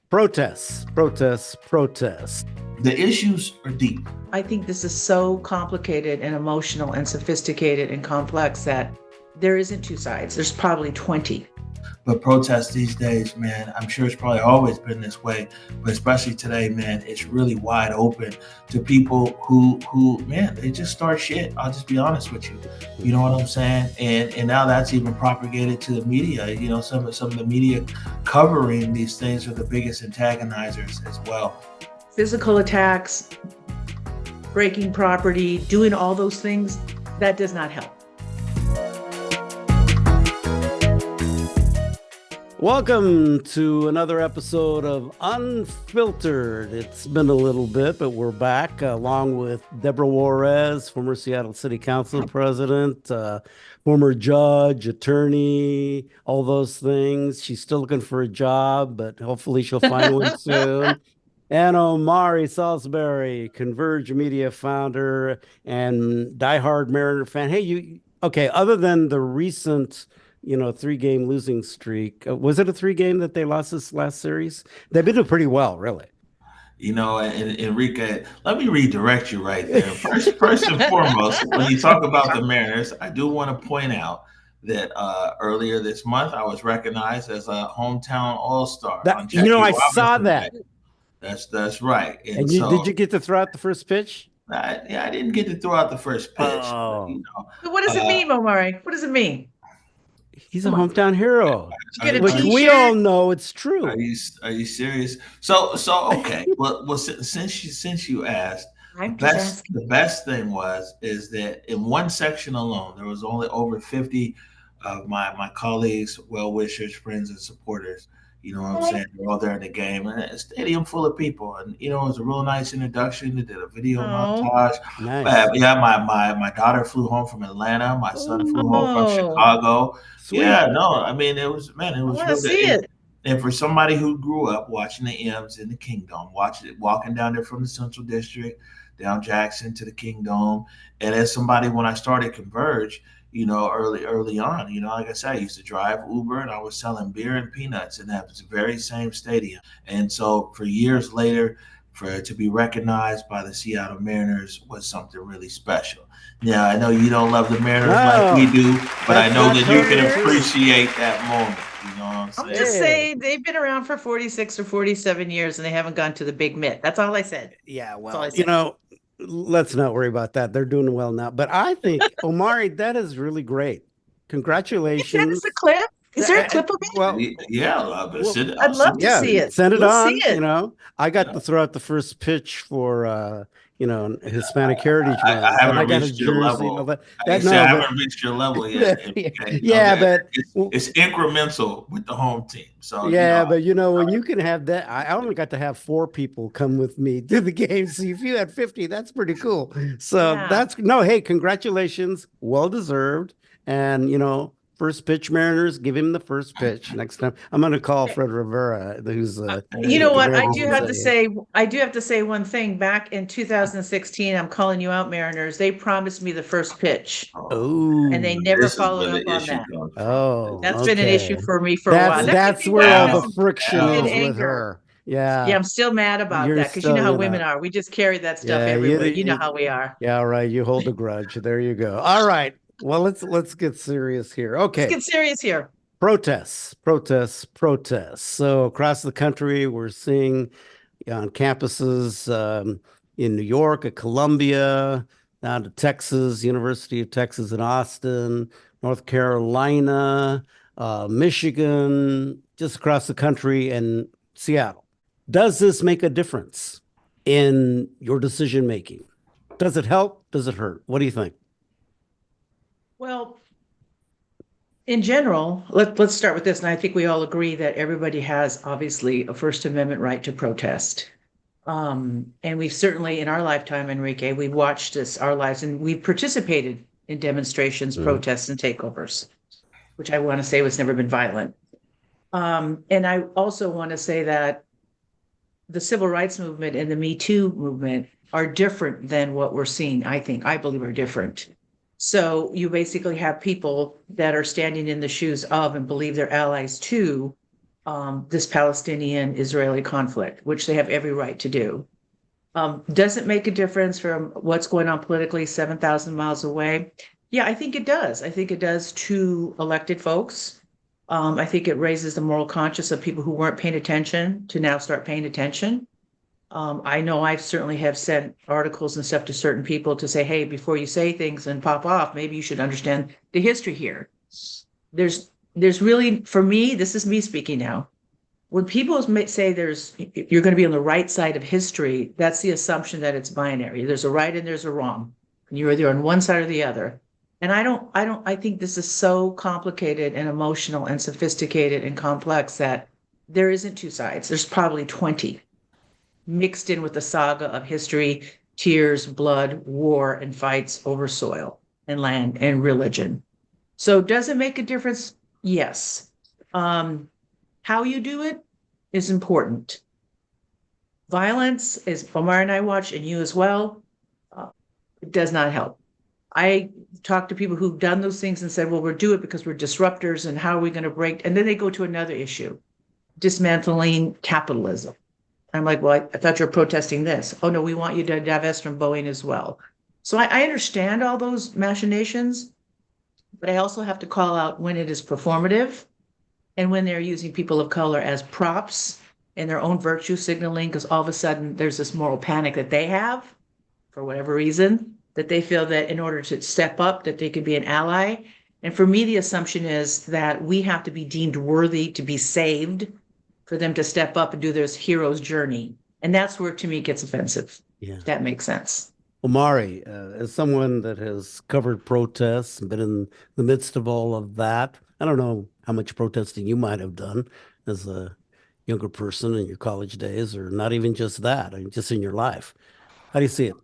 Protests, protests, protests. The issues are deep. I think this is so complicated and emotional and sophisticated and complex that there isn't two sides. There's probably 20. But protests these days, man, I'm sure it's probably always been this way, but especially today, man, it's really wide open to people who, man, they just start shit. I'll just be honest with you. You know what I'm saying? And now that's even propagated to the media. You know, some of the media covering these things are the biggest antagonizers as well. Physical attacks, breaking property, doing all those things, that does not help. Welcome to another episode of Unfiltered. It's been a little bit, but we're back along with Debora Juarez, former Seattle City Council president, former judge, attorney, all those things. She's still looking for a job, but hopefully she'll find one soon. And Omari Salisbury, Converge Media founder and diehard Mariner fan. Hey, other than the recent 3-game losing streak. Was it a 3-game that they lost this last series? They've been doing pretty well, really. You know, and Enrique, let me redirect you right there. First and foremost, when you talk about the Mariners, I do want to point out that earlier this month, I was recognized as a hometown all-star. I saw that. That's right. And did you get to throw out the first pitch? I didn't get to throw out the first pitch. Oh. But what does it mean, Omari? What does it mean? He's a hometown hero, which we all know it's true. Are you serious? So okay. well, since you asked, the best thing is that in one section alone, there was only over 50 of my colleagues, well-wishers, friends, and supporters. You know what I'm saying? They're all there in the game, and a stadium full of people. And it was a real nice introduction. They did a video montage. Nice. My daughter flew home from Atlanta. My son flew home from Chicago. Sweet. Yeah, no, I mean it was really see it. And for somebody who grew up watching the M's in the Kingdom, walking down there from the Central District, down Jackson to the Kingdom, and as somebody when I started Converge, early on, like I said, I used to drive Uber and I was selling beer and peanuts in that very same stadium. And so for years later, to be recognized by the Seattle Mariners was something really special. Now, I know you don't love the Mariners like we do, but I know that you can appreciate that moment. You know what I'm saying? I'm just saying they've been around for 46 or 47 years and they haven't gone to the big mitt. That's all I said. Yeah, well, let's not worry about that. They're doing well now. But I think, Omari, that is really great. Congratulations. Send us a clip. Is there a clip of it? Well, yeah, I'd love to see it. Send it on. See it. I got to throw out the first pitch for Hispanic Heritage Month. I haven't reached your level. I haven't reached your level yet. But it's incremental with the home team. So but when you can have that, I only got to have 4 people come with me to the game. So if you had 50, that's pretty cool. So hey, congratulations, well deserved, and first pitch Mariners, give him the first pitch next time. I'm going to call Fred Rivera, who's you know what? I do have to say one thing. Back in 2016, I'm calling you out, Mariners. They promised me the first pitch. Oh. And they never followed up on that. Oh. That's been an issue for me for a while. That's where all the friction is with her. Yeah, I'm still mad about that because you know how women are. We just carry that stuff everywhere. You know how we are. Yeah, right. You hold a grudge. There you go. All right. Well, let's get serious here. Okay. Let's get serious here. Protests. So across the country, we're seeing on campuses in New York, at Columbia, down to Texas, University of Texas in Austin, North Carolina, Michigan, just across the country, and Seattle. Does this make a difference in your decision making? Does it help? Does it hurt? What do you think? Well, in general, let's start with this. And I think we all agree that everybody has obviously a First Amendment right to protest. And we've certainly in our lifetime, Enrique, we've watched this our lives and we've participated in demonstrations, protests, and takeovers, which I want to say was never been violent. And I also want to say that the civil rights movement and the Me Too movement are different than what we're seeing, I believe are different. So you basically have people that are standing in the shoes of and believe they're allies to this Palestinian-Israeli conflict, which they have every right to do. Does it make a difference from what's going on politically 7,000 miles away? Yeah, I think it does. I think it does to elected folks. I think it raises the moral conscience of people who weren't paying attention to now start paying attention. I know I certainly have sent articles and stuff to certain people to say, hey, before you say things and pop off, maybe you should understand the history here. There's really, for me, this is me speaking now. When people say you're going to be on the right side of history, that's the assumption that it's binary. There's a right and there's a wrong. And you're either on one side or the other. And I think this is so complicated and emotional and sophisticated and complex that there isn't two sides. There's probably 20 mixed in with the saga of history, tears, blood, war, and fights over soil and land and religion. So does it make a difference? Yes. How you do it is important. Violence, as Omar and I watch, and you as well, it does not help. I talk to people who've done those things and said, well, we'll do it because we're disruptors and how are we going to break? And then they go to another issue, dismantling capitalism. I'm like, well, I thought you were protesting this. Oh, no, we want you to divest from Boeing as well. So I understand all those machinations, but I also have to call out when it is performative and when they're using people of color as props in their own virtue signaling, because all of a sudden there's this moral panic that they have for whatever reason, that they feel that in order to step up, that they could be an ally. And for me, the assumption is that we have to be deemed worthy to be saved for them to step up and do this hero's journey. And that's where, to me, it gets offensive. Yeah. If that makes sense. Omari, as someone that has covered protests and been in the midst of all of that, I don't know how much protesting you might have done as a younger person in your college days, or not even just that, I mean, just in your life. How do you see it?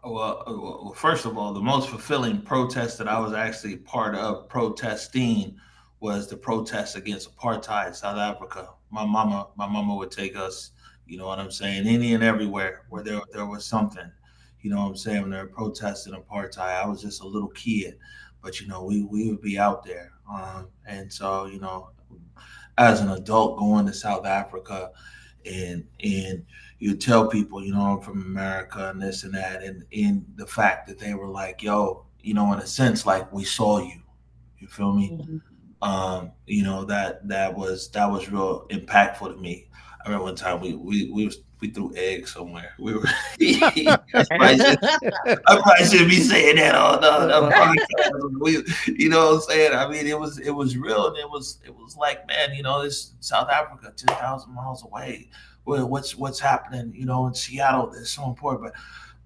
Well, first of all, the most fulfilling protest that I was actually part of protesting was the protest against apartheid, South Africa. My mama would take us, you know what I'm saying, any and everywhere where there was something, you know what I'm saying, when they were protesting apartheid. I was just a little kid, but you know, we would be out there. And so, you know, as an adult going to South Africa and you tell people, you know, I'm from America and this and that, and in the fact that they were like, yo, you know, in a sense, like, we saw you. You feel me? Mm-hmm. You know, that was real impactful to me. I remember one time we threw eggs somewhere. We were I probably shouldn't be saying that on the podcast. You know what I'm saying? I mean, it was real, and it was like, man, you know, this South Africa, 10,000 miles away. What's happening, you know, in Seattle that's so important.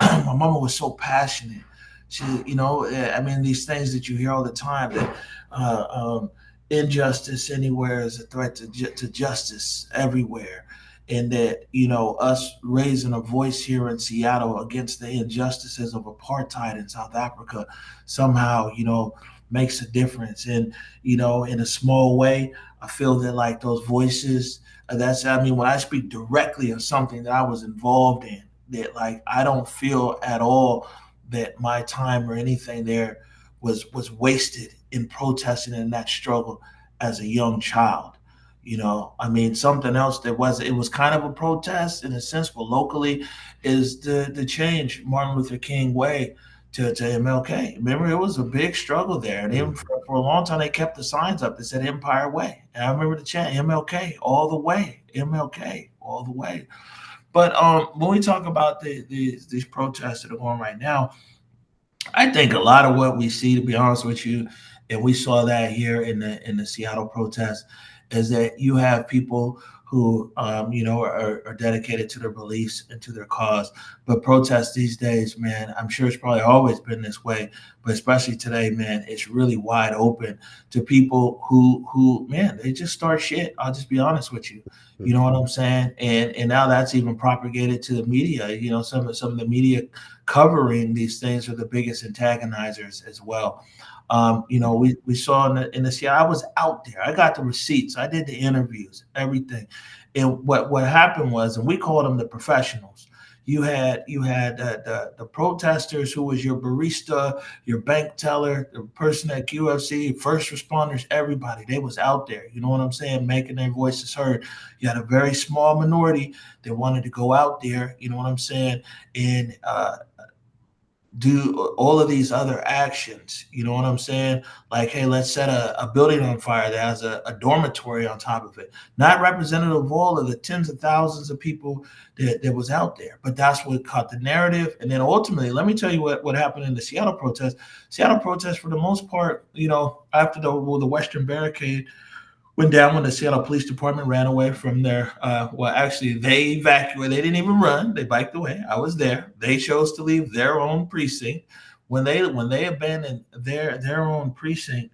But my mama was so passionate. She, you know, I mean, these things that you hear all the time, that injustice anywhere is a threat to justice everywhere. And that, you know, us raising a voice here in Seattle against the injustices of apartheid in South Africa somehow, you know, makes a difference. And, you know, in a small way, I feel that, like, those voices, I mean, when I speak directly of something that I was involved in, that, like, I don't feel at all that my time or anything there was wasted in protesting in that struggle as a young child. You know, I mean, something else it was kind of a protest in a sense, but locally, is the change Martin Luther King way to MLK. Remember, it was a big struggle there. And even for a long time, they kept the signs up that said Empire Way. And I remember the chant, MLK all the way, MLK all the way. But when we talk about these protests that are going right now, I think a lot of what we see, to be honest with you, and we saw that here in the Seattle protest, is that you have people who, you know, are dedicated to their beliefs and to their cause. But protests these days, man, I'm sure it's probably always been this way, but especially today, man, it's really wide open to people who, man, they just start shit. I'll just be honest with you. You know what I'm saying? And now that's even propagated to the media. You know, some of the media covering these things are the biggest antagonizers as well. You know, we saw in the Seattle, I was out there. I got the receipts. I did the interviews, everything. And what happened was, and we called them the professionals. You had the protesters who was your barista, your bank teller, the person at QFC, first responders, everybody. They was out there. You know what I'm saying, making their voices heard. You had a very small minority that wanted to go out there. You know what I'm saying, and do all of these other actions. You know what I'm saying? Like, hey, let's set a building on fire that has a dormitory on top of it. Not representative of all of the tens of thousands of people that was out there. But that's what caught the narrative. And then ultimately, let me tell you what happened in the Seattle protest. Seattle protest, for the most part, after the Western Barricade went down, when the Seattle Police Department ran away from their, actually, they evacuated. They didn't even run. They biked away. I was there. They chose to leave their own precinct. When they abandoned their own precinct,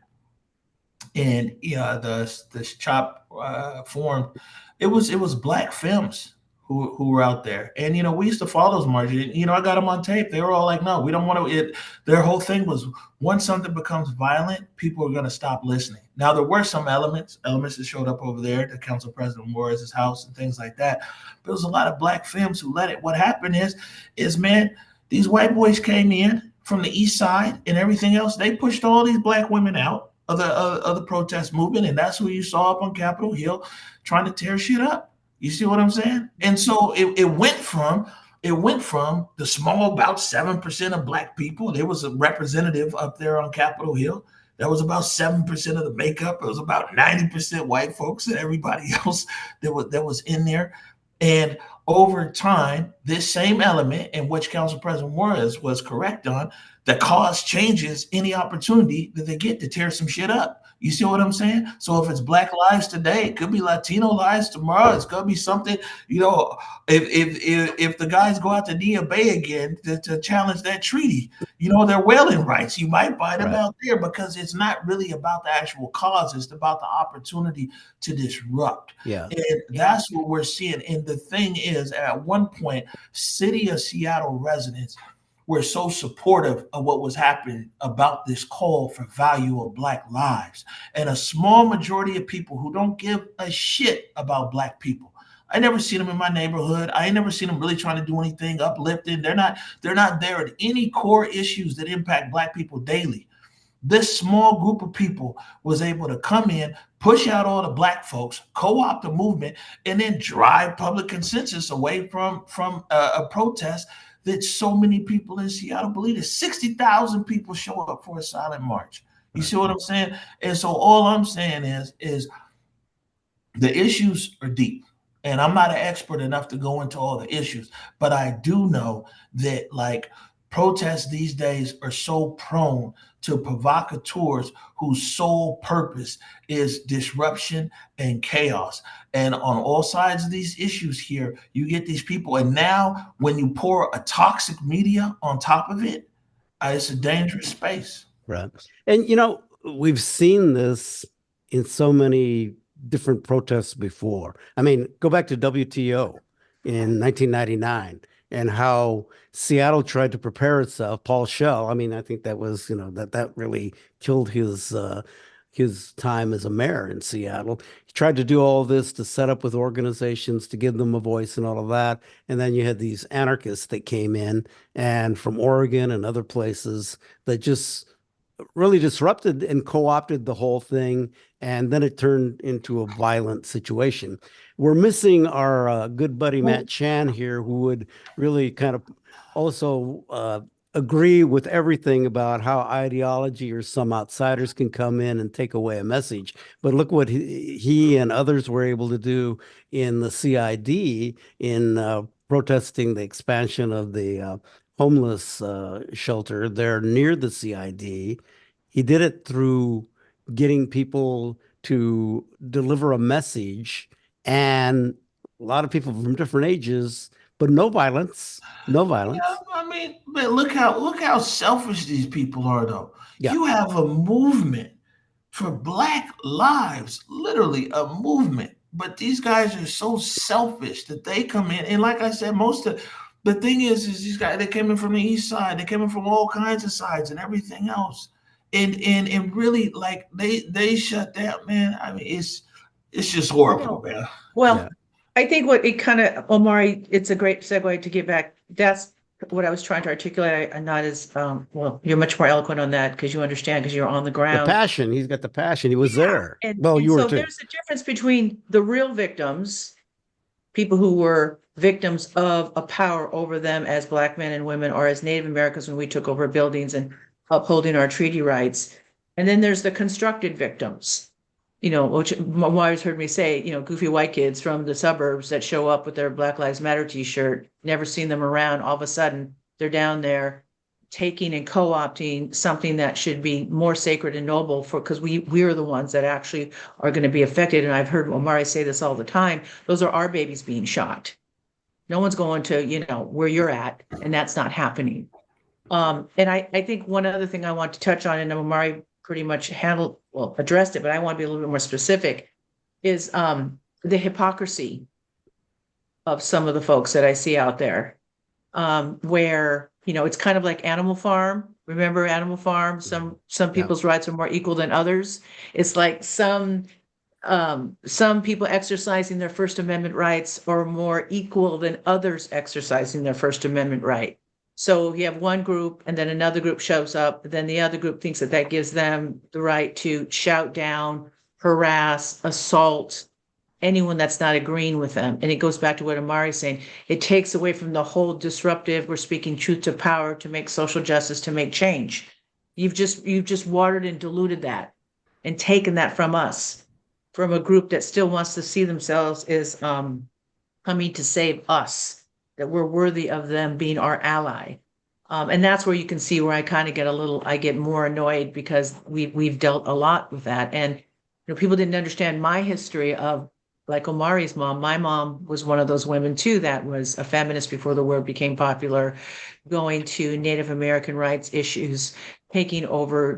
and the CHOP formed, it was black femmes who were out there. And we used to follow those marches. I got them on tape. They were all like, no, we don't want to. Their whole thing was, once something becomes violent, people are going to stop listening. Now, there were some elements that showed up over there, the Council President Juarez's house and things like that. But there was a lot of black femmes who let it. What happened is, man, these white boys came in from the east side and everything else. They pushed all these black women out of the protest movement, and that's who you saw up on Capitol Hill trying to tear shit up. You see what I'm saying? And so it went from the small, about 7% of black people. There was a representative up there on Capitol Hill. That was about 7% of the makeup. It was about 90% white folks and everybody else that was in there. And over time, this same element, in which Council President Juarez was correct on, the cause changes any opportunity that they get to tear some shit up. You see what I'm saying? So if it's Black lives today, it could be Latino lives tomorrow. It's gonna be something. If the guys go out to Nia Bay again to challenge that treaty, their whaling rights, you might buy them out there, because it's not really about the actual cause. It's about the opportunity to disrupt. Yeah, and that's what we're seeing. And the thing is, at one point, city of Seattle residents were so supportive of what was happening about this call for value of Black lives, and a small majority of people who don't give a shit about Black people. I never seen them in my neighborhood. I ain't never seen them really trying to do anything uplifting. They're not there at any core issues that impact Black people daily. This small group of people was able to come in, push out all the Black folks, co-opt the movement, and then drive public consensus away from a protest that so many people in Seattle believe. 60,000 people show up for a silent march. You see what I'm saying? And so all I'm saying is the issues are deep. And I'm not an expert enough to go into all the issues, but I do know that, like, protests these days are so prone to provocateurs whose sole purpose is disruption and chaos. And on all sides of these issues here, you get these people. And now when you pour a toxic media on top of it, it's a dangerous space. Right. And, we've seen this in so many different protests before. I mean, go back to WTO in 1999 and how Seattle tried to prepare itself. Paul Schell, I mean, I think that was, that really killed his time as a mayor in Seattle. He tried to do all this to set up with organizations to give them a voice and all of that. And then you had these anarchists that came in, and from Oregon and other places, that just really disrupted and co-opted the whole thing. And then it turned into a violent situation. We're missing our good buddy Matt Chan here, who would really kind of also agree with everything about how ideology or some outsiders can come in and take away a message. But look what he and others were able to do in the CID in protesting the expansion of the homeless shelter there near the CID. He did it through getting people to deliver a message, and a lot of people from different ages, but no violence. No violence. Yeah, I mean, but look how selfish these people are, though. Yeah. You have a movement for Black lives, literally a movement. But these guys are so selfish that they come in, and like I said, the thing is these guys, they came in from the east side, they came in from all kinds of sides and everything else, and really, like, they shut down, man. I mean, it's just horrible, man. Well, Yeah. I think what it kind of, Omari, it's a great segue to get back. That's what I was trying to articulate. I'm not as, well, you're much more eloquent on that because you understand, because you're on the The ground. passion. He's got the passion. He was there. And, Well, and you were so too. there's a difference between the real victims, people who were victims of a power over them as Black men and women, or as Native Americans when we took over buildings and upholding our treaty rights. And then there's the constructed victims, which Mars heard me say, goofy white kids from the suburbs that show up with their Black Lives Matter t-shirt, never seen them around. All of a sudden, they're down there taking and co-opting something that should be more sacred and noble because we're the ones that actually are going to be affected. And I've heard Omari say this all the time. Those are our babies being shot. No one's going to, where you're at, and that's not happening. And I think one other thing I want to touch on, and Omari pretty much addressed it, but I want to be a little bit more specific, is the hypocrisy of some of the folks that I see out there, where, it's kind of like Animal Farm. Remember Animal Farm? Some people's rights are more equal than others. It's like some people exercising their First Amendment rights are more equal than others exercising their First Amendment right. So you have one group and then another group shows up, then the other group thinks that gives them the right to shout down, harass, assault anyone that's not agreeing with them. And it goes back to what Omari's saying. It takes away from the whole disruptive, we're speaking truth to power to make social justice, to make change. You've just watered and diluted that and taken that from us, from a group that still wants to see themselves as coming to save us, that we're worthy of them being our ally. And that's where you can see where I kind of I get more annoyed, because we've dealt a lot with that. And people didn't understand my history of, like Omari's mom. My mom was one of those women too that was a feminist before the word became popular, going to Native American rights issues, taking over,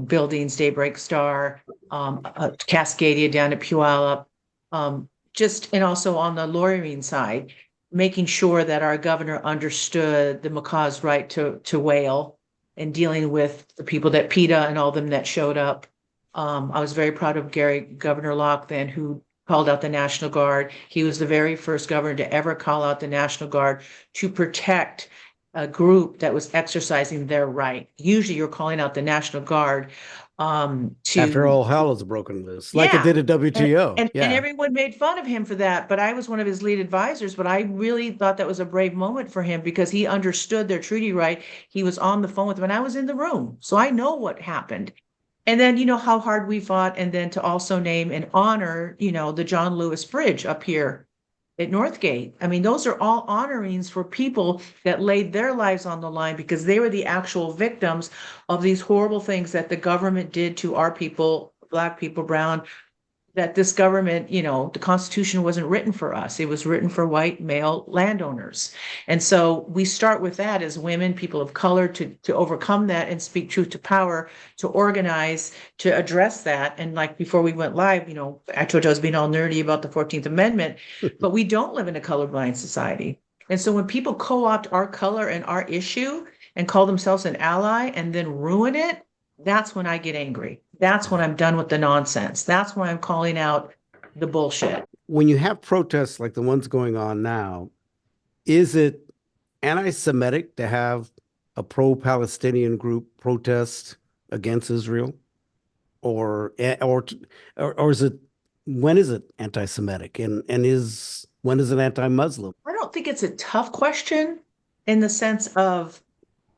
buildings, Daybreak Star, Cascadia down at Puyallup, and also on the lawyering side, making sure that our governor understood the Makah's right to wail, and dealing with the people that PETA and all them that showed up. I was very proud of Governor Locke then, who called out the National Guard. He was the very first governor to ever call out the National Guard to protect a group that was exercising their right. Usually you're calling out the National Guard after all hell is broken loose, like it did at WTO. And everyone made fun of him for that, but I was one of his lead advisors. But I really thought that was a brave moment for him, because he understood their treaty right. He was on the phone with them, and I was in the room, so I know what happened. And then, how hard we fought, and then to also name and honor, the John Lewis Bridge up here at Northgate. I mean, those are all honorings for people that laid their lives on the line, because they were the actual victims of these horrible things that the government did to our people, Black people, brown, that this government, the Constitution wasn't written for us. It was written for white male landowners. And so we start with that as women, people of color, to overcome that and speak truth to power, to organize, to address that. And like before we went live, I told you I was being all nerdy about the 14th Amendment, but we don't live in a colorblind society. And so when people co-opt our color and our issue and call themselves an ally and then ruin it, that's when I get angry. That's when I'm done with the nonsense. That's when I'm calling out the bullshit. When you have protests like the ones going on now, is it anti-Semitic to have a pro-Palestinian group protest against Israel? Or is it, when is it anti-Semitic? And when is it anti-Muslim? I don't think it's a tough question, in the sense of,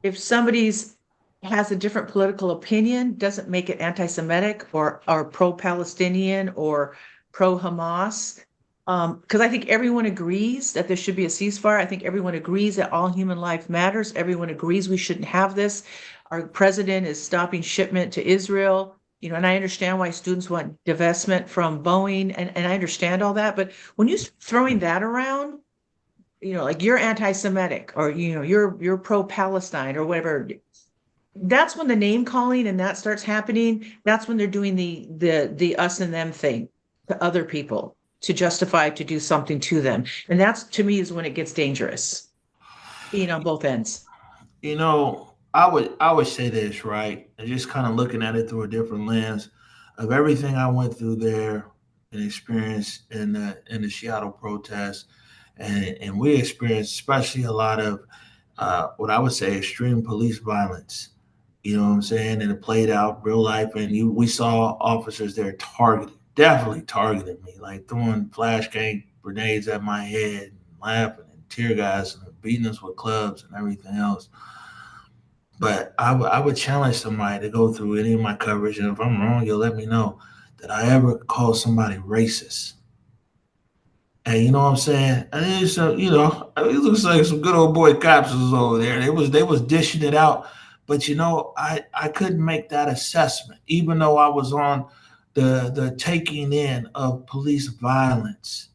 if somebody's has a different political opinion, doesn't make it anti-Semitic or pro-Palestinian or pro-Hamas. Because I think everyone agrees that there should be a ceasefire. I think everyone agrees that all human life matters. Everyone agrees we shouldn't have this. Our president is stopping shipment to Israel. And I understand why students want divestment from Boeing, and I understand all that. But when you're throwing that around, like you're anti-Semitic, or you're pro-Palestine or whatever, that's when the name calling and that starts happening. That's when they're doing the us and them thing to other people to justify, to do something to them. And that's, to me, is when it gets dangerous, on both ends. I would say this, right? And just kind of looking at it through a different lens of everything I went through there, and experienced in the Seattle protests, and we experienced especially a lot of what I would say extreme police violence. You know what I'm saying? And it played out real life, and we saw officers there targeted, definitely targeting me, like throwing flash gang grenades at my head, and laughing and tear gas and beating us with clubs and everything else. But I would challenge somebody to go through any of my coverage, and if I'm wrong, you'll let me know that I ever call somebody racist. And you know what I'm saying? And it's it looks like some good old boy cops was over there. They was dishing it out, but I couldn't make that assessment, even though I was on the taking in of police violence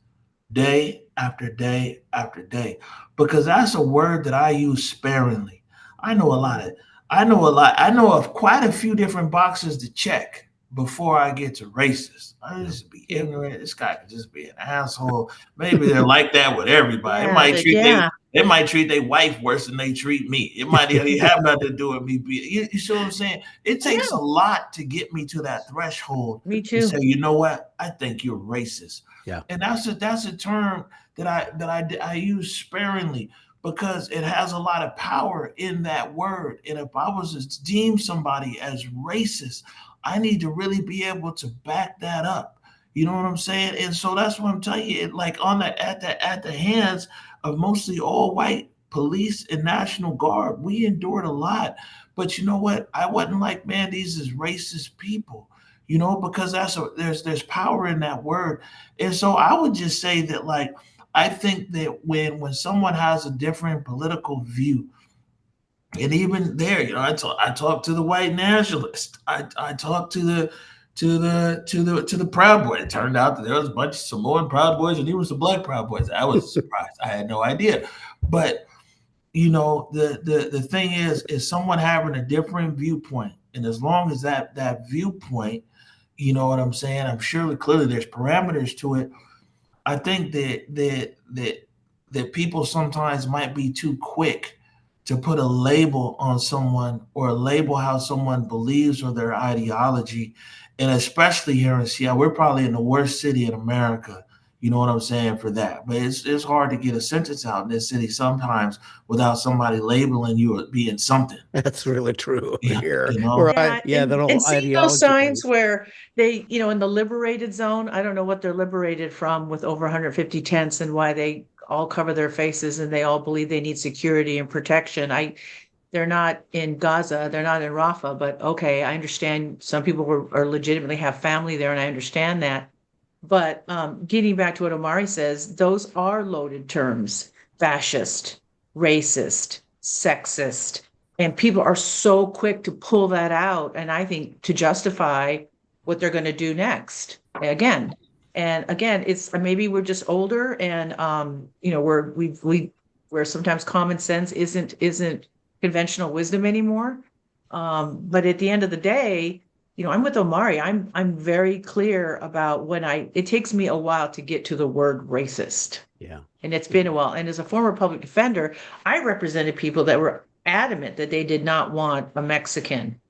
day after day after day, because that's a word that I use sparingly. I know a lot of, I know of quite a few different boxes to check before I get to racist. I just be ignorant. This guy could just be an asshole. Maybe they're like that with everybody. They might treat their wife worse than they treat me. It might even have nothing to do with me. You see what I'm saying? It takes a lot to get me to that threshold. Me To too. say, you know what? I think you're racist. Yeah. And that's a term that I use sparingly, because it has a lot of power in that word. And if I was to deem somebody as racist, I need to really be able to back that up. You know what I'm saying? And so that's what I'm telling you. Like at the hands of mostly all white police and National Guard, we endured a lot. But you know what? I wasn't like, man, these is racist people. Because there's power in that word. And so I would just say that, like, I think that when someone has a different political view, and even there, I talked to the white nationalist. I talked to the Proud Boy. It turned out that there was a bunch of Samoan Proud Boys and even some Black Proud Boys. I was surprised. I had no idea. But the thing is someone having a different viewpoint, and as long as that viewpoint, you know what I'm saying, I'm sure clearly there's parameters to it. I think that people sometimes might be too quick to put a label on someone, or label how someone believes or their ideology. And especially here in Seattle, we're probably in the worst city in America. You know what I'm saying, for that. But it's hard to get a sentence out in this city sometimes without somebody labeling you as being something. That's really true Yeah, here. you know. Or Yeah, that and whole seeing those ideology thing. signs where they, in the liberated zone, I don't know what they're liberated from with over 150 tents and why they all cover their faces and they all believe they need security and protection. They're not in Gaza, they're not in Rafah, but okay, I understand some people are legitimately have family there, and I understand that. But getting back to what Omari says, those are loaded terms: fascist, racist, sexist. And people are so quick to pull that out. And I think to justify what they're going to do next again. And again, it's maybe we're just older, and where sometimes common sense isn't conventional wisdom anymore. But at the end of the day, I'm with Omari. I'm very clear about it takes me a while to get to the word racist. Yeah. And it's been a while. And as a former public defender, I represented people that were adamant that they did not want a Mexican,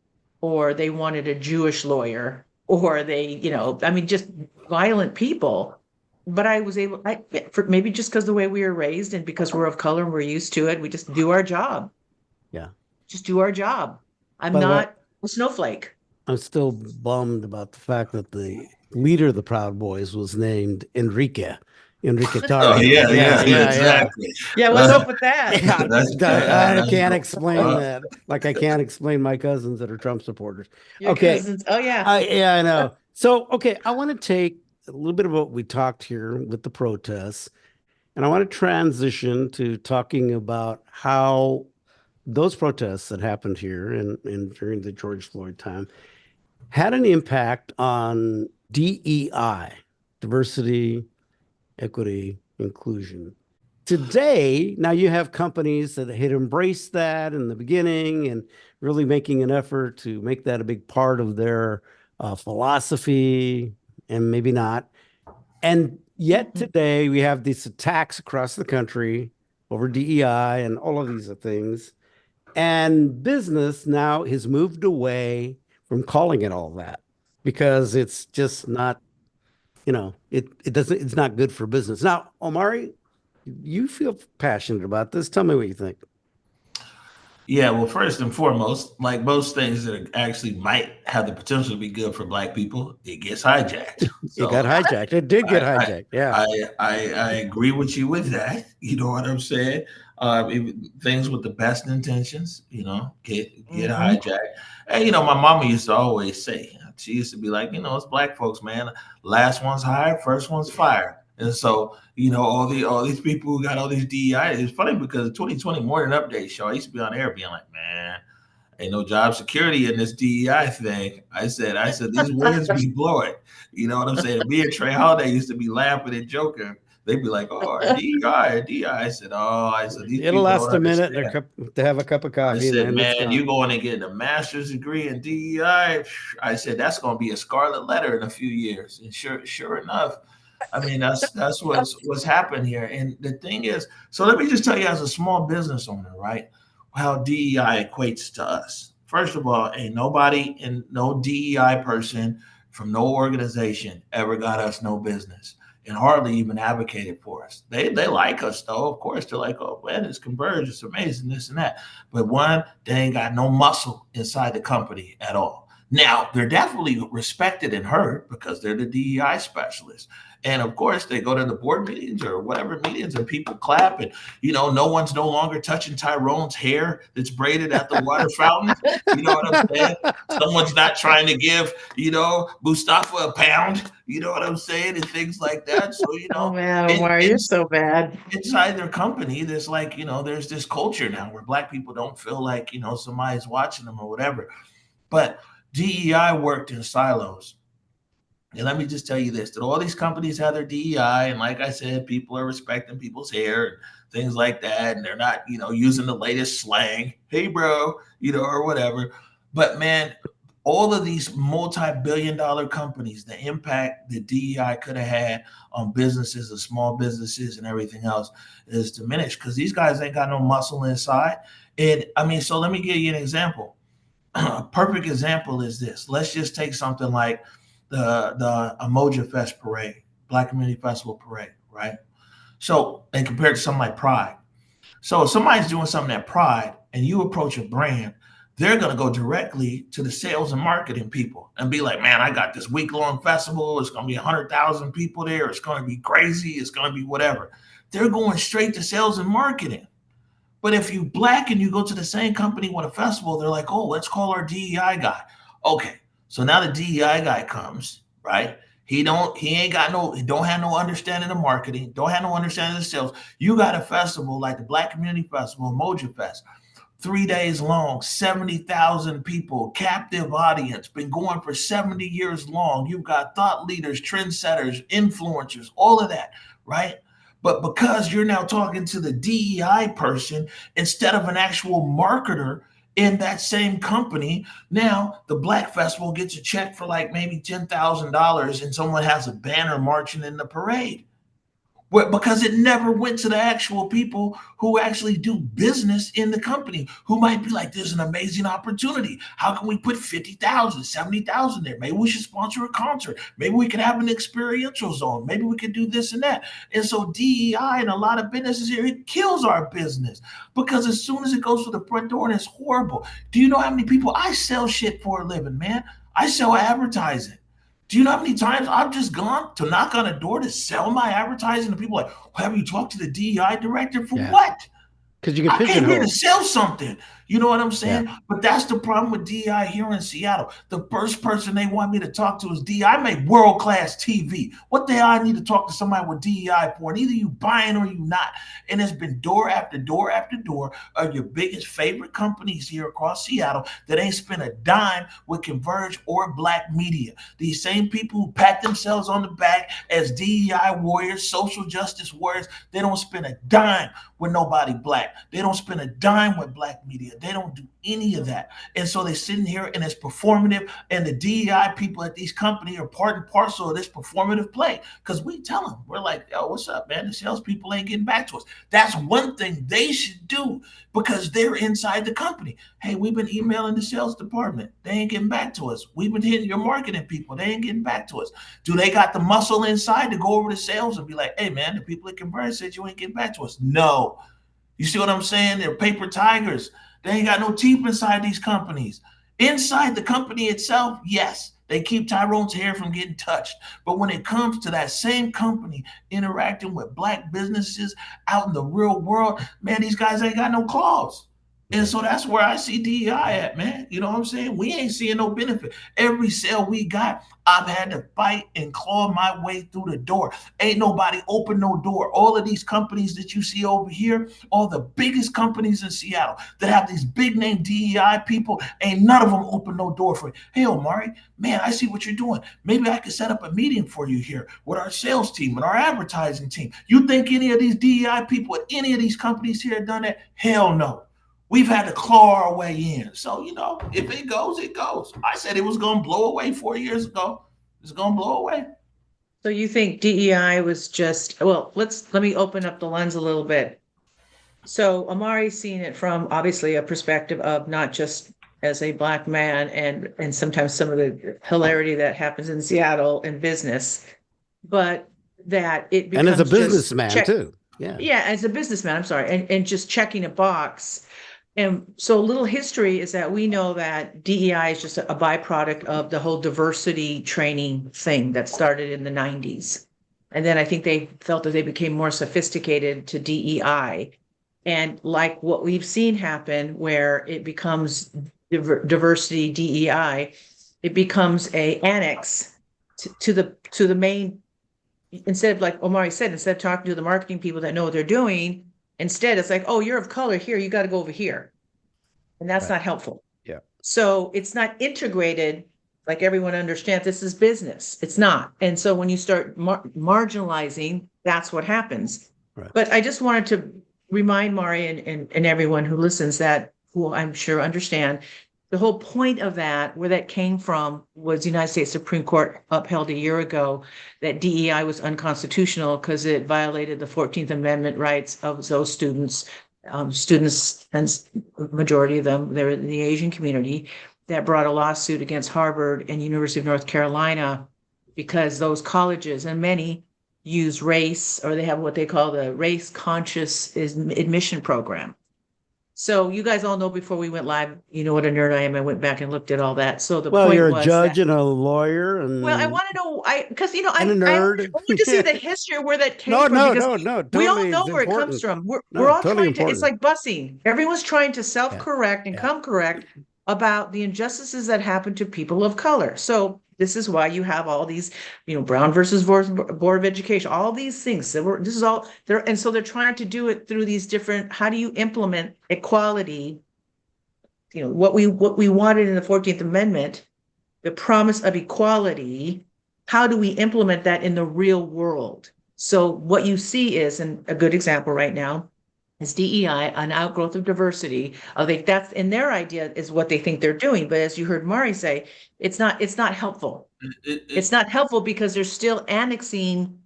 or they wanted a Jewish lawyer, or just violent people. But I was able, maybe just because the way we were raised and because we're of color and we're used to it, we just do our job. Yeah. Just do our job. I'm By the way, not a snowflake. I'm still bummed about the fact that the leader of the Proud Boys was named Enrique Oh Tarrio. yeah, exactly. Yeah, what's up with that? Yeah, That's I that's can't explain that. Like I can't explain my cousins that are Trump supporters. Your Okay. cousins. Oh yeah. I know. So, okay, I want to take a little bit of what we talked here with the protests, and I want to transition to talking about how those protests that happened here and during the George Floyd time had an impact on DEI, diversity, equity, inclusion. Today, now you have companies that had embraced that in the beginning and really making an effort to make that a big part of their philosophy, and maybe not. And yet today we have these attacks across the country over DEI and all of these things. And business now has moved away from calling it all that, because it's just not it's not good for business. Now, Omari, you feel passionate about this. Tell me what you think. Yeah, well, first and foremost, like most things that actually might have the potential to be good for Black people, it gets hijacked. It got So hijacked. It did get I, I, hijacked. Yeah. I agree with you with that. You know what I'm saying? Things with the best intentions, get Mhm. hijacked. And my mama used to always say, she used to be like, it's Black folks, man. Last one's hired, first one's fired. And so, all these people who got all these DEI. It's funny because the 2020 Morning Update show, I used to be on air being like, man, ain't no job security in this DEI thing. I said, these winds be blowing. You know what I'm saying? Me and Trey Holiday used to be laughing and joking. They'd be like, "Oh, DEI, DEI." I said, these It'll people don't last a minute and understand. to have a cup of I coffee, and said, then it's man, you gone. going and getting a master's degree in DEI? I said, that's going to be a scarlet letter in a few years. And sure enough, I mean, that's what's happened here. And the thing is, so let me just tell you, as a small business owner, right, how DEI equates to us. First of all, ain't nobody and no DEI person from no organization ever got us no business and hardly even advocated for us. They like us though, of course. They're like, oh man, it's Converge, it's amazing, this and that. But one, they ain't got no muscle inside the company at all. Now they're definitely respected and heard because they're the DEI specialists. And of course, they go to the board meetings or whatever meetings, and people clap. And no one's no longer touching Tyrone's hair that's braided at the water fountain. You know what I'm saying? Someone's not trying to give Mustafa a pound. You know what I'm saying, and things like that. So Oh man, in, Omar, in you're so bad. inside their company, there's like there's this culture now where Black people don't feel like somebody's watching them or whatever. But DEI worked in silos. And let me just tell you this, that all these companies have their DEI. And like I said, people are respecting people's hair and things like that. And they're not, using the latest slang, hey, bro, or whatever. But man, all of these multi-billion-dollar companies, the impact that DEI could have had on businesses and small businesses and everything else is diminished because these guys ain't got no muscle inside. And I mean, so let me give you an example. A perfect example is this. Let's just take something like the Emoja Fest parade, Black Community Festival parade, right? So, and compared to something like Pride. So, if somebody's doing something at Pride and you approach a brand, they're going to go directly to the sales and marketing people and be like, man, I got this week long festival. It's going to be 100,000 people there. It's going to be crazy. It's going to be whatever. They're going straight to sales and marketing. But if you Black and you go to the same company with a festival, they're like, oh, let's call our DEI guy. Okay. So now the DEI guy comes, right? He don't have no understanding of marketing, don't have no understanding of sales. You got a festival like the Black Community Festival, Moja Fest, 3 days long, 70,000 people, captive audience, been going for 70 years long. You've got thought leaders, trendsetters, influencers, all of that, right? But because you're now talking to the DEI person instead of an actual marketer in that same company, now the Black Festival gets a check for like maybe $10,000 and someone has a banner marching in the parade. Because it never went to the actual people who actually do business in the company, who might be like, there's an amazing opportunity. How can we put 50,000, 70,000 there? Maybe we should sponsor a concert. Maybe we could have an experiential zone. Maybe we could do this and that. And so DEI and a lot of businesses here, it kills our business because as soon as it goes to the front door, and it's horrible. Do you know how many people I sell shit for a living, man? I sell advertising. Do you know how many times I've just gone to knock on a door to sell my advertising? And people are like, have you talked to the DEI director for Yeah. what? Because you get I came here to pigeonholed. sell something. You know what I'm Yeah. saying? But that's the problem with DI here in Seattle. The first person they want me to talk to is DI. I make world-class TV. What the hell I need to talk to somebody with DEI for? And either you buying or you not. And it's been door after door after door of your biggest favorite companies here across Seattle that ain't spent a dime with Converge or Black media. These same people who pat themselves on the back as DEI warriors, social justice warriors, they don't spend a dime with nobody Black. They don't spend a dime with black media. They don't do any of that. And so they sit in here and it's performative. And the DEI people at these companies are part and parcel of this performative play. Because we tell them, we're like, yo, what's up, man? The salespeople ain't getting back to us. That's one thing they should do because they're inside the company. Hey, we've been emailing the sales department. They ain't getting back to us. We've been hitting your marketing people. They ain't getting back to us. Do they got the muscle inside to go over to sales and be like, hey, man, the people at Converge said you ain't getting back to us? No. You see what I'm saying? They're paper tigers. They ain't got no teeth inside these companies. Inside the company itself, yes, they keep Tyrone's hair from getting touched. But when it comes to that same company interacting with black businesses out in the real world, man, these guys ain't got no claws. And so that's where I see DEI at, man. You know what I'm saying? We ain't seeing no benefit. Every sale we got, I've had to fight and claw my way through the door. Ain't nobody open no door. All of these companies that you see over here, all the biggest companies in Seattle that have these big name DEI people, ain't none of them open no door for you. Hey, Omari, man, I see what you're doing. Maybe I could set up a meeting for you here with our sales team and our advertising team. You think any of these DEI people at any of these companies here have done that? Hell no. We've had to claw our way in. So, you know, if it goes, it goes. I said it was going to blow away 4 years ago. It's going to blow away. So you think DEI was just, well, let me open up the lens a little bit. So Omari's seen it from obviously a perspective of not just as a black man and sometimes some of the hilarity that happens in Seattle in business, but that it becomes and as a businessman too. Yeah, as a businessman, I'm sorry, and just checking a box. And so a little history is that we know that DEI is just a byproduct of the whole diversity training thing that started in the 90s. And then I think they felt that they became more sophisticated to DEI. And like what we've seen happen where it becomes diversity DEI, it becomes a annex to the main, instead of, like Omari said, instead of talking to the marketing people that know what they're doing, instead, it's like, oh, you're of color here. You got to go over here. And that's not helpful. Yeah. So it's not integrated like everyone understands. This is business. It's not. And so when you start marginalizing, that's what happens. Right. But I just wanted to remind Mari and everyone who listens that, who I'm sure understand, the whole point of that, where that came from, was the United States Supreme Court upheld a year ago that DEI was unconstitutional because it violated the 14th Amendment rights of those students, and majority of them, they're in the Asian community, that brought a lawsuit against Harvard and University of North Carolina because those colleges, and many, use race, or they have what they call the race conscious admission program. So you guys all know before we went live, you know what a nerd I am. I went back and looked at all that. So the point you're was a judge that, and a lawyer, and well, I want to know, because and a nerd. I want to see the history of where that came No, from. no, because no. we all Totally know is where it important. comes from. We're No, all totally trying to. It's important. like busing. Everyone's trying to self-correct and Yeah. come correct about the injustices that happen to people of color. So this is why you have all these, Brown versus Board of Education, all these things. This is all there, and so they're trying to do it through these different. How do you implement equality? What we wanted in the 14th Amendment, the promise of equality. How do we implement that in the real world? So what you see is, and a good example right now is DEI, an outgrowth of diversity. That's in their idea is what they think they're doing. But as you heard Mari say, it's not helpful. It's not helpful because they're still annexing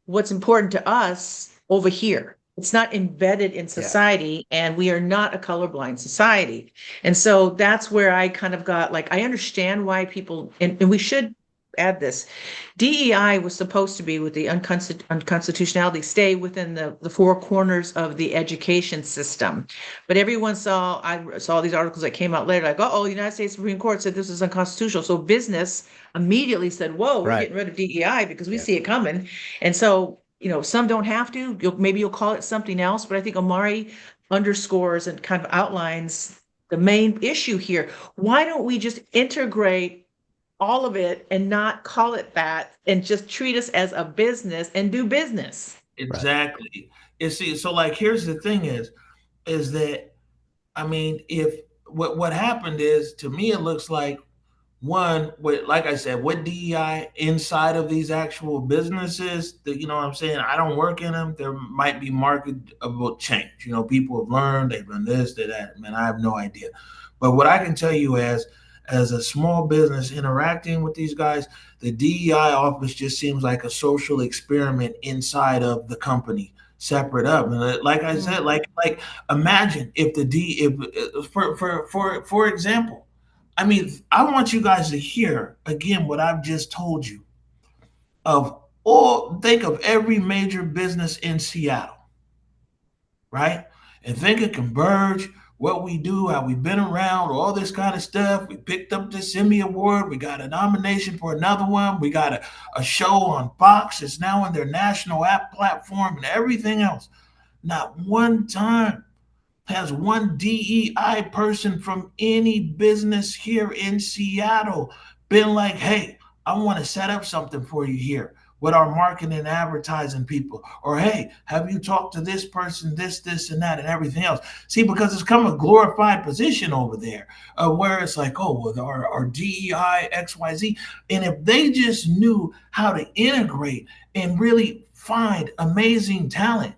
what's important to us over here. It's not embedded in society, and we are not a colorblind society. And so that's where I kind of got, like, I understand why people, and we should add this. DEI was supposed to be, with the unconstitutionality, stay within the four corners of the education system. But everyone I saw these articles that came out later, like, the United States Supreme Court said this is unconstitutional. So business immediately said, whoa, we're getting rid of DEI because we see it coming. And so, some don't have to. Maybe you'll call it something else, but I think Omari underscores and kind of outlines the main issue here. Why don't we just integrate all of it and not call it that, and just treat us as a business and do business? Exactly. Right. You see, so like, here's the thing is that, I mean, if what happened is, to me, it looks like one, with, like I said, with DEI inside of these actual businesses, that, you know what I'm saying, I don't work in them. There might be marketable change. You know, people have learned, they've done this, they that. Man, I have no idea. But what I can tell you as a small business interacting with these guys, the DEI office just seems like a social experiment inside of the company, separate up. And like I said, like imagine if the D if for example, I mean, I want you guys to hear again what I've just told you of all, think of every major business in Seattle, right? And think of Converge, what we do, how we've been around, all this kind of stuff. We picked up this Emmy Award. We got a nomination for another one. We got a show on Fox. It's now on their national app platform and everything else. Not one time has one DEI person from any business here in Seattle been like, hey, I want to set up something for you here with our marketing and advertising people. Or, hey, have you talked to this person, this, and that, and everything else? See, because it's come a glorified position over there where it's like, oh, well, our DEI, XYZ. And if they just knew how to integrate and really find amazing talent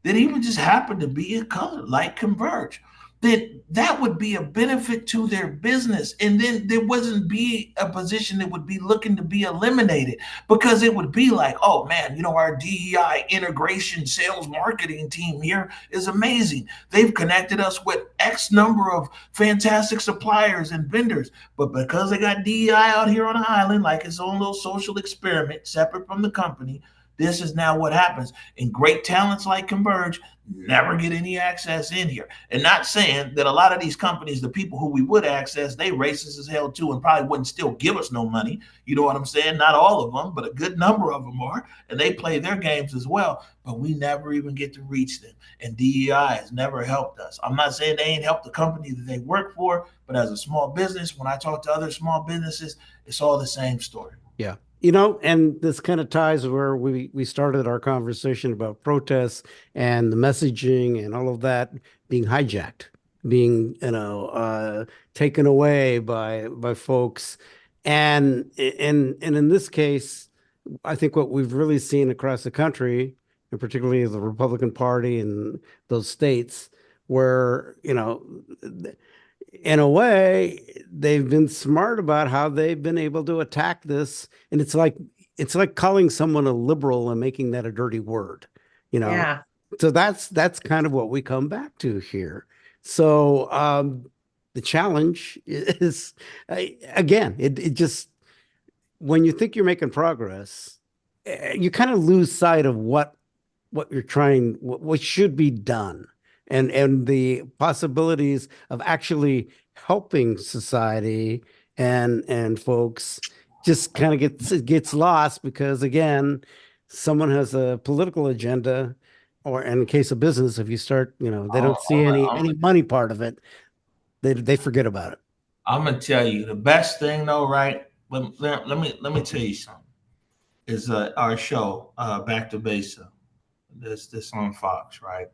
that even just happened to be a color like Converge, that would be a benefit to their business. And then there wasn't be a position that would be looking to be eliminated, because it would be like, oh man, you know, our DEI integration sales marketing team here is amazing. They've connected us with X number of fantastic suppliers and vendors. But because they got DEI out here on the island, like its own little social experiment separate from the company, this is now what happens. And great talents like Converge never get any access in here. And not saying that a lot of these companies, the people who we would access, they racist as hell too, and probably wouldn't still give us no money. You know what I'm saying? Not all of them, but a good number of them are. And they play their games as well. But we never even get to reach them. And DEI has never helped us. I'm not saying they ain't helped the company that they work for, but as a small business, when I talk to other small businesses, it's all the same story. Yeah. You know, and this kind of ties where we started our conversation about protests and the messaging and all of that being hijacked, being, taken away by folks. And in this case, I think what we've really seen across the country, and particularly the Republican Party in those states, where, in a way, they've been smart about how they've been able to attack this. And it's like calling someone a liberal and making that a dirty word, you know. Yeah. So that's kind of what we come back to here. So the challenge is, again, it just, when you think you're making progress, you kind of lose sight of what you're trying, what should be done, and the possibilities of actually helping society and folks just kind of gets lost, because again, someone has a political agenda, or in the case of business, if you start, they don't see any money part of it, they forget about it. I'm gonna tell you the best thing though, right? Let me tell you something. Is our show Back to Basic. This on Fox, right?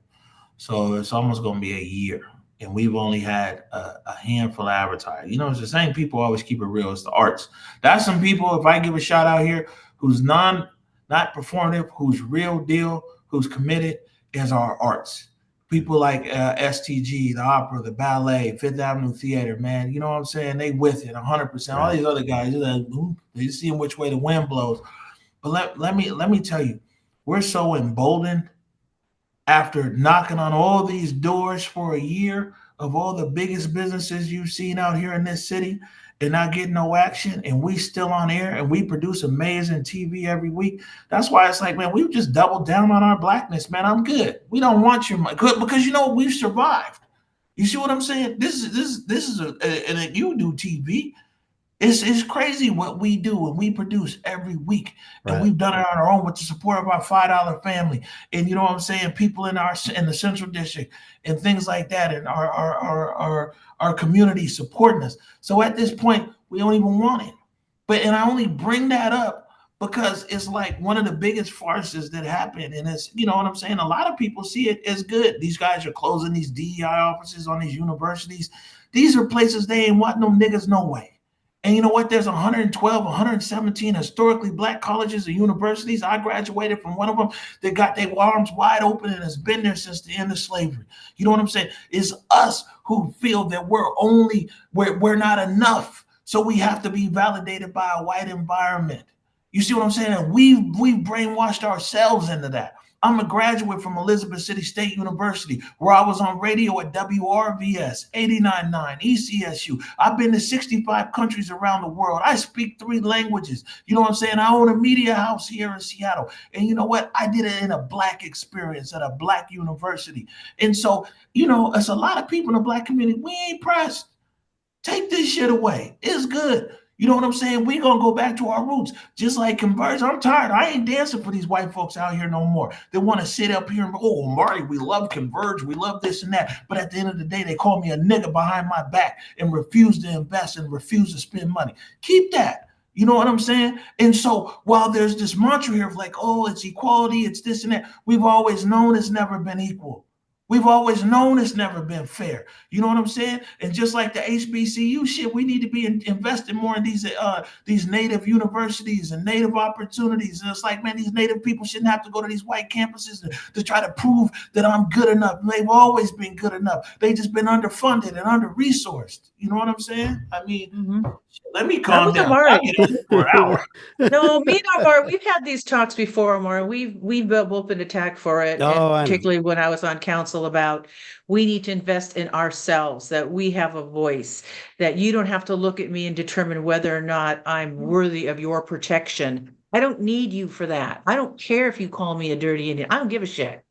So it's almost going to be a year, and we've only had a handful of advertisers. You know, it's the same people always keep it real. It's the arts. That's some people. If I give a shout out here, who's not performative, who's real deal, who's committed, is our arts. People like STG, the opera, the ballet, Fifth Avenue Theater, man. You know what I'm saying? They with it 100%. All these other guys, they just see which way the wind blows. But let me tell you, we're so emboldened after knocking on all these doors for a year of all the biggest businesses you've seen out here in this city and not getting no action, and we still on air and we produce amazing TV every week. That's why it's like, man, we've just doubled down on our blackness, man. I'm good. We don't want your money, because we've survived. You see what I'm saying? This is and you do TV. It's crazy what we do and we produce every week. And Right. we've done it on our own with the support of our $5 family. And you know what I'm saying? People in the central district and things like that, and our community supporting us. So at this point, we don't even want it. And I only bring that up because it's like one of the biggest farces that happened. And it's, you know what I'm saying? A lot of people see it as good. These guys are closing these DEI offices on these universities. These are places they ain't want no niggas no way. And you know what? There's 112, 117 historically black colleges and universities. I graduated from one of them that got their arms wide open and has been there since the end of slavery. You know what I'm saying? It's us who feel that we're not enough. So we have to be validated by a white environment. You see what I'm saying? And we've brainwashed ourselves into that. I'm a graduate from Elizabeth City State University, where I was on radio at WRVS, 89.9, ECSU. I've been to 65 countries around the world. I speak 3 languages. You know what I'm saying? I own a media house here in Seattle. And you know what? I did it in a black experience at a black university. And so, you know, it's a lot of people in the black community. We ain't pressed. Take this shit away. It's good. You know what I'm saying? We're going to go back to our roots. Just like Converge. I'm tired. I ain't dancing for these white folks out here no more. They want to sit up here and, oh, Marty, we love Converge. We love this and that. But at the end of the day, they call me a nigga behind my back and refuse to invest and refuse to spend money. Keep that. You know what I'm saying? And so while there's this mantra here of like, oh, it's equality, it's this and that, we've always known it's never been equal. We've always known it's never been fair. You know what I'm saying? And just like the HBCU shit, we need to be investing more in these native universities and native opportunities. And it's like, man, these native people shouldn't have to go to these white campuses to try to prove that I'm good enough. They've always been good enough. They just been underfunded and under-resourced. You know what I'm saying? I mean, let me calm down. I'll get on for an hour. No, me and Omar, we've had these talks before, Omar. We've both been attacked for it, Oh, and particularly when I was on council about we need to invest in ourselves, that we have a voice, that you don't have to look at me and determine whether or not I'm worthy of your protection. I don't need you for that. I don't care if you call me a dirty Indian. I don't give a shit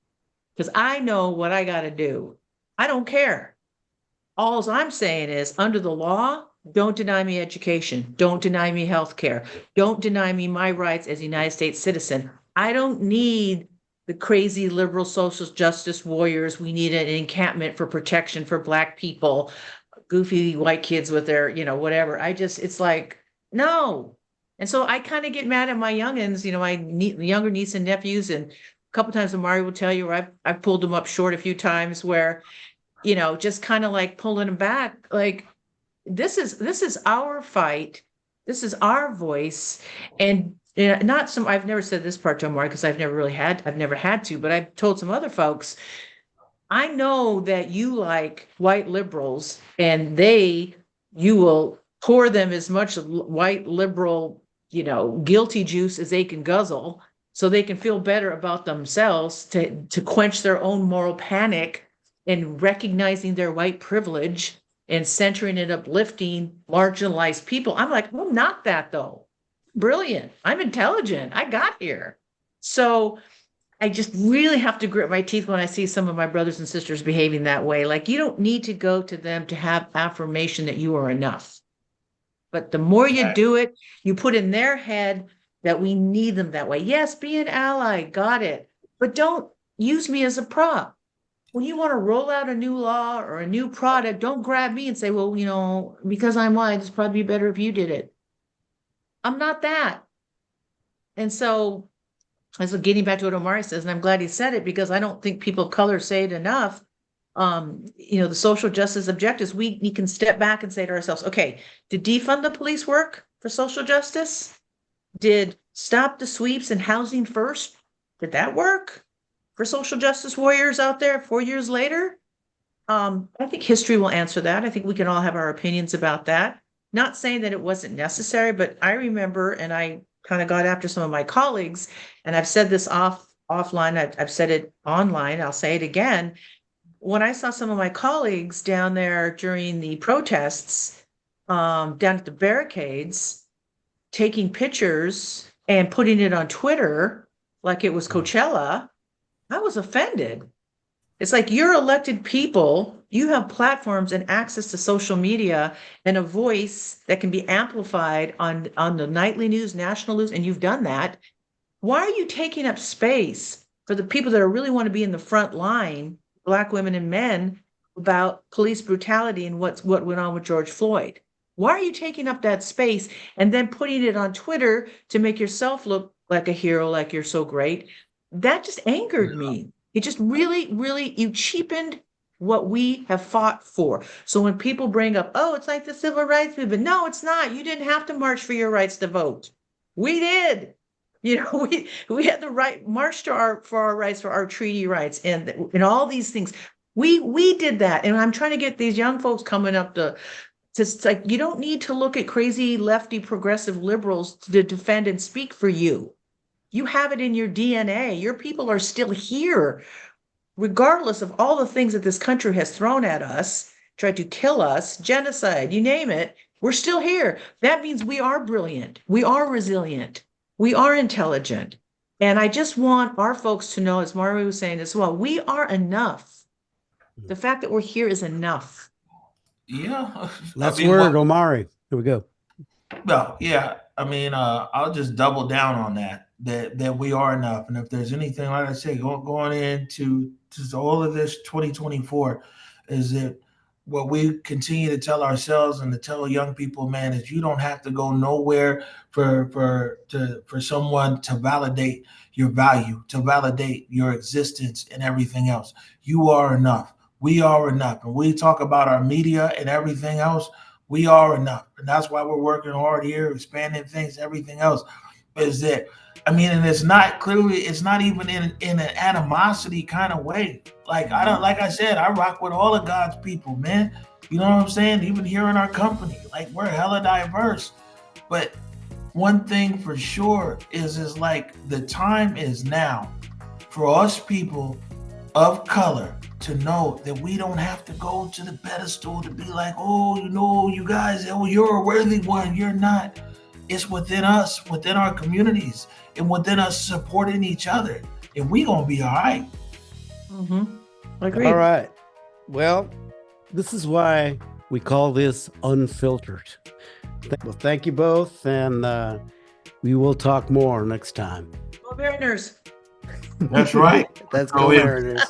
because I know what I got to do. I don't care. All I'm saying is under the law, don't deny me education. Don't deny me health care. Don't deny me my rights as a United States citizen. I don't need the crazy liberal social justice warriors. We need an encampment for protection for Black people, goofy white kids with their, whatever. It's like, no. And so I kind of get mad at my youngins, my younger niece and nephews. And a couple times Omari will tell you, where I've pulled them up short a few times where, just kind of like pulling them back. Like, this is our fight. This is our voice. And I've never said this part to Omar because I've never had to, but I've told some other folks, I know that you like white liberals and you will pour them as much white liberal, guilty juice as they can guzzle so they can feel better about themselves to quench their own moral panic and recognizing their white privilege and centering and uplifting marginalized people. I'm like, well, not that though. Brilliant. I'm intelligent. I got here. So I just really have to grit my teeth when I see some of my brothers and sisters behaving that way. Like, you don't need to go to them to have affirmation that you are enough. But the more you do it, you put in their head that we need them that way. Yes, be an ally. Got it. But don't use me as a prop. When you want to roll out a new law or a new product, don't grab me and say, well, because I'm white, it's probably better if you did it. I'm not that. And so, as getting back to what Omari says, and I'm glad he said it because I don't think people of color say it enough. The social justice objectives, we can step back and say to ourselves, okay, did defund the police work for social justice? Did stop the sweeps and housing first? Did that work for social justice warriors out there 4 years later? I think history will answer that. I think we can all have our opinions about that. Not saying that it wasn't necessary, but I remember, and I kind of got after some of my colleagues, and I've said this offline, I've said it online, I'll say it again. When I saw some of my colleagues down there during the protests, down at the barricades, taking pictures and putting it on Twitter like it was Coachella, I was offended. It's like, you're elected people, you have platforms and access to social media and a voice that can be amplified on the nightly news, national news, and you've done that. Why are you taking up space for the people that really want to be in the front line, Black women and men, about police brutality and what went on with George Floyd? Why are you taking up that space and then putting it on Twitter to make yourself look like a hero, like you're so great? That just angered me. It just really, really, you cheapened what we have fought for. So when people bring up, oh, it's like the civil rights movement. No, it's not. You didn't have to march for your rights to vote. We did. We had the right march to for our rights, for our treaty rights, and all these things. We did that. And I'm trying to get these young folks coming up to like, you don't need to look at crazy lefty progressive liberals to defend and speak for you. You have it in your DNA. Your people are still here, regardless of all the things that this country has thrown at us, tried to kill us, genocide, you name it. We're still here. That means we are brilliant. We are resilient. We are intelligent. And I just want our folks to know, as Mari was saying as well, we are enough. The fact that we're here is enough. Yeah. Last word, Omari. Here we go. No, yeah. I mean, I'll just double down on that we are enough. And if there's anything, like I say, going into all of this 2024, is that what we continue to tell ourselves and to tell young people, man, is you don't have to go nowhere for someone to validate your value, to validate your existence and everything else. You are enough. We are enough. And we talk about our media and everything else. We are enough. And that's why we're working hard here, expanding things, everything else. Is that, I mean, and it's not even in an animosity kind of way. Like, like I said, I rock with all of God's people, man. You know what I'm saying? Even here in our company, like, we're hella diverse. But one thing for sure is like, the time is now for us people of color to know that we don't have to go to the pedestal to be like, oh, you guys, oh, you're a worthy one. You're not. It's within us, within our communities, and within us supporting each other. And we gonna be all right. Mm-hmm. Agreed. All right. Well, this is why we call this Unfiltered. Well, thank you both, and we will talk more next time. Go Mariners. That's right. That's Go Mariners.